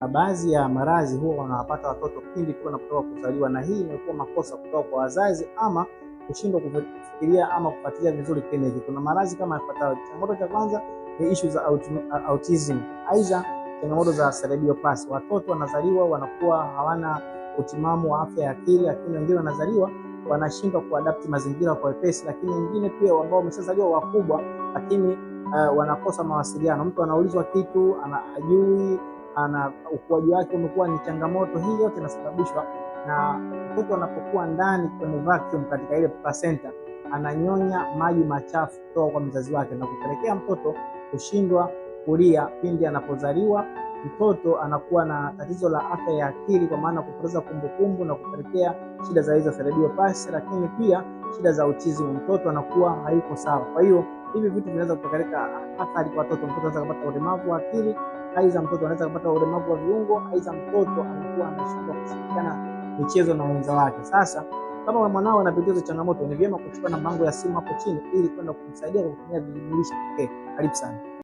Na baadhi ya maradhi huwa wanawapata watoto pindi tu wanapotoka kuzaliwa, na hii imekuwa makosa kutoka kwa wazazi ama kushindwa kufikiria ama kufuatilia vizuri kliniki. Kuna maradhi kama yafuatayo. Changamoto cha kwanza ni issue za autism. Aidha, changamoto za cerebral palsy. Watoto wanazaliwa wanakuwa hawana utimamu wa afya ya akili, lakini wengine wanazaliwa wanashindwa kuadapt mazingira kwa wepesi, lakini wengine pia ambao wameshazaliwa wakubwa lakini wanakosa mawasiliano. Mtu anaulizwa kitu anajui, ukuaji wake umekuwa ni changamoto. Hii yote inasababishwa na mtoto anapokuwa ndani kwenye vacuum katika ile placenta, ananyonya maji machafu kutoka kwa mzazi wake na kupelekea mtoto kushindwa kulia pindi anapozaliwa. Mtoto anakuwa na tatizo la afya ya akili, kwa maana kupoteza kumbukumbu na kupelekea shida za hizo cerebral palsy, lakini pia shida za autism. Mtoto anakuwa hayuko sawa. Kwa hiyo hivi vitu vinaweza kupeleka athari kwa watoto. Mtoto anaweza kupata ulemavu wa akili, aidha mtoto anaweza kupata ulemavu wa viungo, aidha mtoto anakuwa anashindwa kushirikiana michezo na wenza wake. Sasa kama mwanao anapitia hizo changamoto, ni vyema kuchukua namba yangu ya simu hapo chini ili kwenda kumsaidia kwa kutumia vijulisho pekee. Karibu sana.